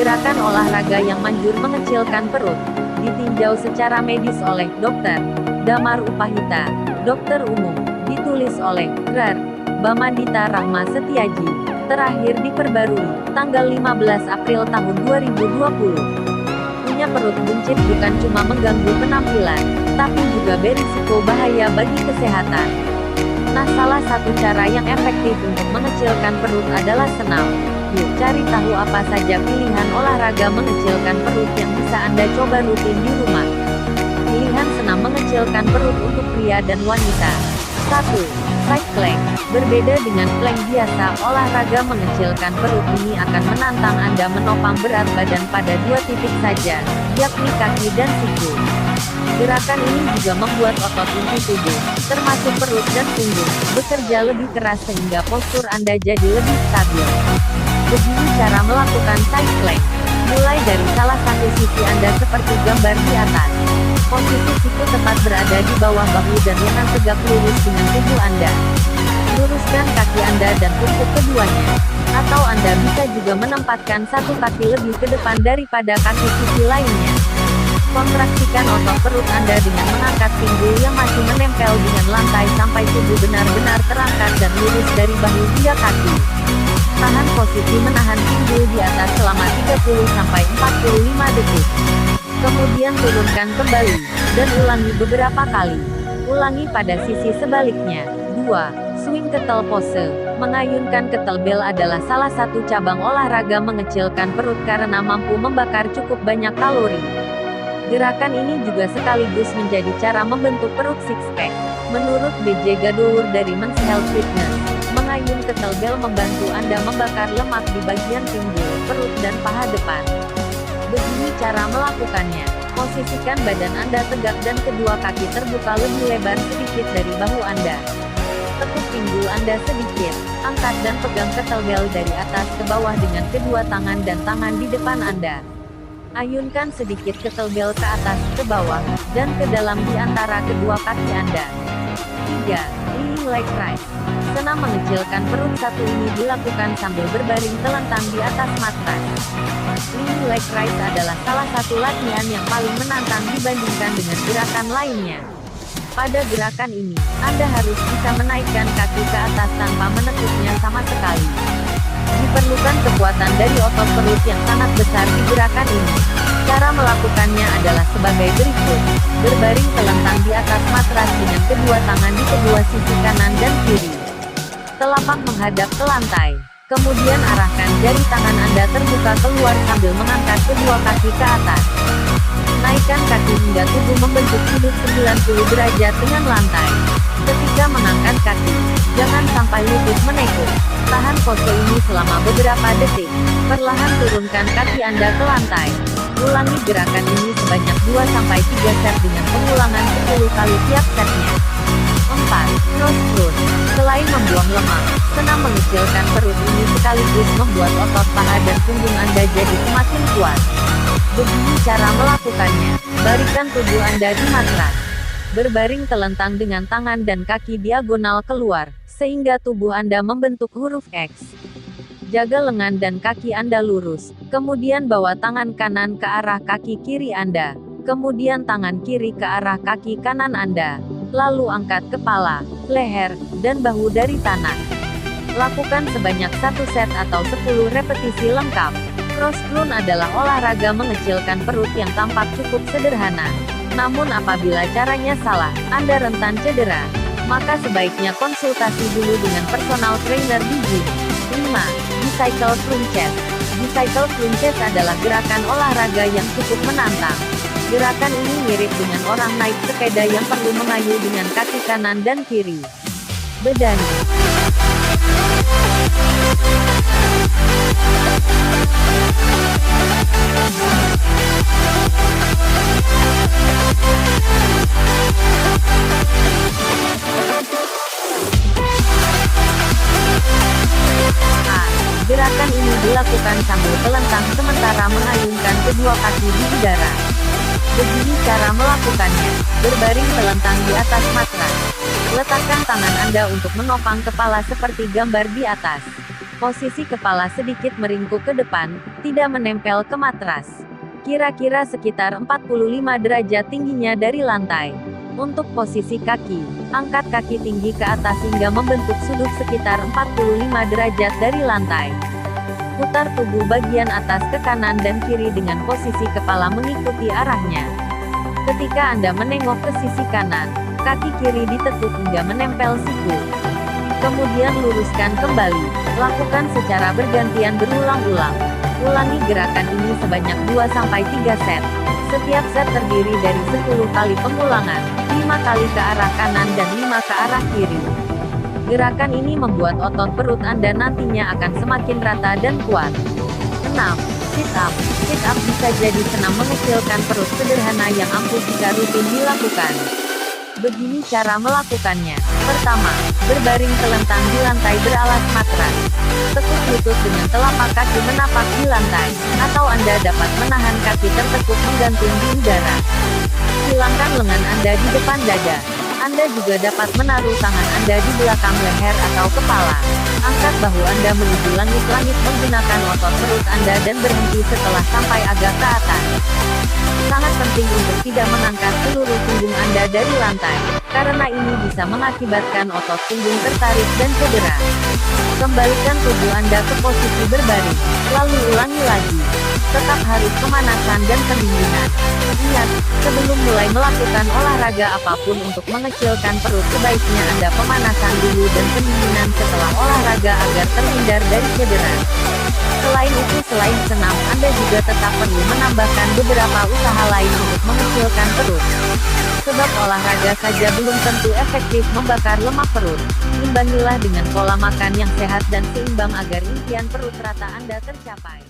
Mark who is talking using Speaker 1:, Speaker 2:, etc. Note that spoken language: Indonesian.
Speaker 1: Gerakan olahraga yang manjur mengecilkan perut. Ditinjau secara medis oleh Dr. Damar Upahita, dokter umum. Ditulis oleh Dr. Bamandita Rahma Setiaji. Terakhir diperbarui, tanggal 15 April tahun 2020. Punya perut buncit bukan cuma mengganggu penampilan, tapi juga berisiko bahaya bagi kesehatan. Nah, salah satu cara yang efektif untuk mengecilkan perut adalah senam. Yuk cari tahu apa saja pilihan olahraga mengecilkan perut yang bisa Anda coba rutin di rumah. Pilihan senam mengecilkan perut untuk pria dan wanita. 1. Side plank. Berbeda dengan plank biasa, olahraga mengecilkan perut ini akan menantang Anda menopang berat badan pada 2 titik saja, yakni kaki dan siku. Gerakan ini juga membuat otot inti tubuh, termasuk perut dan punggung, bekerja lebih keras sehingga postur Anda jadi lebih stabil. Begini cara melakukan side plank. Mulai dari salah satu sisi Anda seperti gambar di atas. Posisi siku tepat berada di bawah bahu dan lengan tegak lurus dengan tubuh Anda. Luruskan kaki Anda dan tungkuk keduanya. Atau Anda bisa juga menempatkan satu kaki lebih ke depan daripada kaki sisi lainnya. Kontraksikan otot perut Anda dengan mengangkat pinggul yang masih menempel dengan lantai sampai tubuh benar-benar terangkat dan lurus dari bahu hingga kaki. Tahan posisi menahan pinggul di atas selama 30-45 detik. Kemudian turunkan kembali, dan ulangi beberapa kali. Ulangi pada sisi sebaliknya. 2. Swing kettle pose. Mengayunkan kettlebell adalah salah satu cabang olahraga mengecilkan perut karena mampu membakar cukup banyak kalori. Gerakan ini juga sekaligus menjadi cara membentuk perut six-pack. Menurut B.J. Gadour dari Men's Health Fitness, mengayun kettlebell membantu Anda membakar lemak di bagian pinggul, perut dan paha depan. Begini cara melakukannya. Posisikan badan Anda tegak dan kedua kaki terbuka lebih lebar sedikit dari bahu Anda. Tekuk pinggul Anda sedikit. Angkat dan pegang kettlebell dari atas ke bawah dengan kedua tangan dan tangan di depan Anda. Ayunkan sedikit kettlebell ke atas, ke bawah, dan ke dalam di antara kedua kaki Anda. 3. Leaning leg raise. Senam mengecilkan perut satu ini dilakukan sambil berbaring telentang di atas matras. Leaning leg raise adalah salah satu latihan yang paling menantang dibandingkan dengan gerakan lainnya. Pada gerakan ini, Anda harus bisa menaikkan kaki ke atas tanpa menekuknya sama sekali. Diperlukan kekuatan dari otot perut yang sangat besar di gerakan ini. Cara melakukannya adalah sebagai berikut. Berbaring telentang di atas matras dengan kedua tangan di kedua sisi kanan dan kiri. Telapak menghadap ke lantai. Kemudian arahkan jari tangan Anda terbuka keluar sambil mengangkat kedua kaki ke atas. Naikkan kaki hingga tubuh membentuk sudut 90 derajat dengan lantai. Ketika mengangkat kaki, jangan sampai lutut menekuk. Tahan pose ini selama beberapa detik. Perlahan turunkan kaki Anda ke lantai. Ulangi gerakan ini sebanyak 2-3 set dengan pengulangan 10 kali tiap setnya. 4. Cross crunch. Selain membuang lemak, senam mengecilkan perut ini sekaligus membuat otot paha dan punggung Anda jadi semakin kuat. Begini cara melakukannya. Barikan tubuh Anda di matras. Berbaring telentang dengan tangan dan kaki diagonal keluar, sehingga tubuh Anda membentuk huruf X. Jaga lengan dan kaki Anda lurus, kemudian bawa tangan kanan ke arah kaki kiri Anda, kemudian tangan kiri ke arah kaki kanan Anda, lalu angkat kepala, leher, dan bahu dari tanah. Lakukan sebanyak 1 set atau 10 repetisi lengkap. Cross crunch adalah olahraga mengecilkan perut yang tampak cukup sederhana. Namun apabila caranya salah, Anda rentan cedera. Maka sebaiknya konsultasi dulu dengan personal trainer di gym. 5. Bicycle crunches. Bicycle crunches adalah gerakan olahraga yang cukup menantang. Gerakan ini mirip dengan orang naik sepeda yang perlu mengayuh dengan kaki kanan dan kiri. Bedani. Gerakan ini dilakukan sambil telentang sementara mengayunkan kedua kaki di udara. Begini cara melakukannya. Berbaring telentang di atas matras. Letakkan tangan Anda untuk menopang kepala seperti gambar di atas. Posisi kepala sedikit meringkuk ke depan, tidak menempel ke matras. Kira-kira sekitar 45 derajat tingginya dari lantai. Untuk posisi kaki, angkat kaki tinggi ke atas hingga membentuk sudut sekitar 45 derajat dari lantai. Putar tubuh bagian atas ke kanan dan kiri dengan posisi kepala mengikuti arahnya. Ketika Anda menengok ke sisi kanan, kaki kiri ditekuk hingga menempel siku. Kemudian luruskan kembali. Lakukan secara bergantian berulang-ulang. Ulangi gerakan ini sebanyak 2-3 set. Setiap set terdiri dari 10 kali pengulangan, 5 kali ke arah kanan dan 5 ke arah kiri. Gerakan ini membuat otot perut Anda nantinya akan semakin rata dan kuat. 6. Sit up. Sit up bisa jadi senam mengecilkan perut sederhana yang ampuh jika rutin dilakukan. Begini cara melakukannya. Pertama, berbaring telentang di lantai beralas matras. Tekuk lutut dengan telapak kaki menapak di lantai, atau Anda dapat menahan kaki tertekuk menggantung di udara. Hilangkan lengan Anda di depan dada. Anda juga dapat menaruh tangan Anda di belakang leher atau kepala. Angkat bahu Anda menuju langit-langit menggunakan otot perut Anda dan berhenti setelah sampai agak ke atas. Sangat penting untuk tidak mengangkat seluruh punggung Anda dari lantai, karena ini bisa mengakibatkan otot punggung tertarik dan cedera. Kembalikan tubuh Anda ke posisi berbaring, lalu ulangi lagi. Tetap harus pemanasan dan pendinginan. Ingat, sebelum mulai melakukan olahraga apapun untuk mengecilkan perut, sebaiknya Anda pemanasan dulu dan pendinginan setelah olahraga agar terhindar dari cedera. Selain itu, selain senam, Anda juga tetap perlu menambahkan beberapa usaha lain untuk mengecilkan perut. Sebab olahraga saja belum tentu efektif membakar lemak perut. Imbangilah dengan pola makan yang sehat dan seimbang agar impian perut rata Anda tercapai.